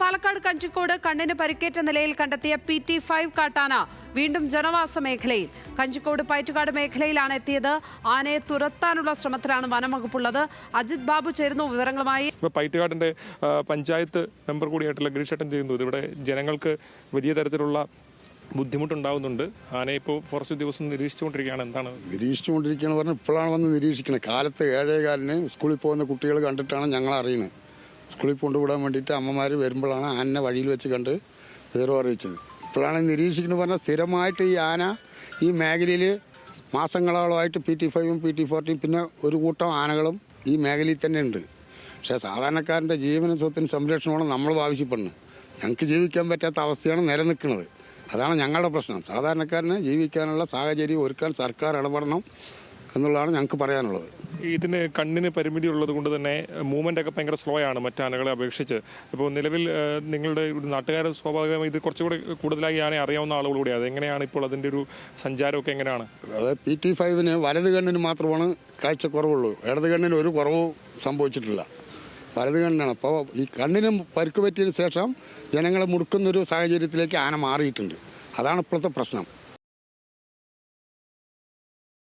പാലക്കാട് കഞ്ചിക്കോട് കണ്ണിന് പരിക്കേറ്റ നിലയിൽ കണ്ടെത്തിയ PT5 കാട്ടാന വീണ്ടും ജനവാസ മേഖലയിൽ. കഞ്ചിക്കോട് പൈറ്റുകാട് മേഖലയിലാണ് എത്തിയത്. ആനയെ തുരത്താനുള്ള ശ്രമത്തിലാണ് വനംവകുപ്പുള്ളത്. അജിത് ബാബു ചേരുന്നു വിവരങ്ങളുമായി. പൈറ്റുകാടിന്റെ പഞ്ചായത്ത് മെമ്പർ കൂടിയായിട്ടുള്ള ഗിരീഷേട്ടൻ ചെയ്യുന്നു. ഇവിടെ ജനങ്ങൾക്ക് വലിയ തരത്തിലുള്ള ബുദ്ധിമുട്ടുണ്ടാകുന്നുണ്ട്. ആനയെ ഇപ്പോൾ ഫോറസ്റ്റ് ഉദ്യോഗസ്ഥൻ നിരീക്ഷിച്ചുകൊണ്ടിരിക്കുകയാണ്. എന്താണ് നിരീക്ഷിച്ചുകൊണ്ടിരിക്കുകയെന്ന് പറഞ്ഞാൽ ഇപ്പോഴാണ് വന്ന് നിരീക്ഷിക്കുന്നത്. കാലത്ത് 7:15 സ്കൂളിൽ പോകുന്ന കുട്ടികൾ കണ്ടിട്ടാണ് ഞങ്ങൾ അറിയുന്നത്. സ്കൂളിൽ കൊണ്ടുവിടാൻ വേണ്ടിയിട്ട് അമ്മമാർ വരുമ്പോഴാണ് ആനനെ വഴിയിൽ വെച്ച് കണ്ട് വിവരം അറിയിച്ചത്. ഇപ്പോഴാണ് നിരീക്ഷിക്കുന്നത് പറഞ്ഞാൽ സ്ഥിരമായിട്ട് ഈ ആന ഈ മേഖലയിൽ മാസങ്ങളോളമായിട്ട് PT5ഉം PT40 പിന്നെ ഒരു കൂട്ടം ആനകളും ഈ മേഖലയിൽ തന്നെ ഉണ്ട്. പക്ഷേ സാധാരണക്കാരൻ്റെ ജീവനും സ്വത്തിനും സംരക്ഷണമാണ് നമ്മൾ ആവശ്യപ്പെടുന്നത്. ഞങ്ങൾക്ക് ജീവിക്കാൻ പറ്റാത്ത അവസ്ഥയാണ് നിലനിൽക്കുന്നത്. അതാണ് ഞങ്ങളുടെ പ്രശ്നം. സാധാരണക്കാരന് ജീവിക്കാനുള്ള സാഹചര്യം ഒരുക്കാൻ സർക്കാർ ഇടപെടണം എന്നുള്ളതാണ് ഞങ്ങൾക്ക് പറയാനുള്ളത്. ഇതിന് കണ്ണിന് പരിമിതി ഉള്ളത് കൊണ്ട് തന്നെ മൂവ്മെൻ്റ് ഒക്കെ ഭയങ്കര സ്ലോ ആണ് മറ്റാനകളെ അപേക്ഷിച്ച്. ഇപ്പോൾ നിലവിൽ നിങ്ങളുടെ ഒരു നാട്ടുകാർ സ്വാഭാവികമായി ഇത് കുറച്ചുകൂടി കൂടുതലായി ആനയെ അറിയാവുന്ന ആളുകൾ കൂടിയാണ്. അതെങ്ങനെയാണ് ഇപ്പോൾ അതിൻ്റെ ഒരു സഞ്ചാരമൊക്കെ എങ്ങനെയാണ്? അതായത് PT5 വലത് കണ്ണിന് മാത്രമാണ് കാഴ്ചക്കുറവുള്ളൂ. ഇടത് കണ്ണിന് ഒരു കുറവും സംഭവിച്ചിട്ടില്ല. വലത് കണ്ണാണ്. അപ്പോൾ ഈ കണ്ണിനും പരുക്ക് പറ്റിയതിന് ശേഷം ജനങ്ങളെ മുടുക്കുന്നൊരു സാഹചര്യത്തിലേക്ക് ആന മാറിയിട്ടുണ്ട്. അതാണ് ഇപ്പോഴത്തെ പ്രശ്നം.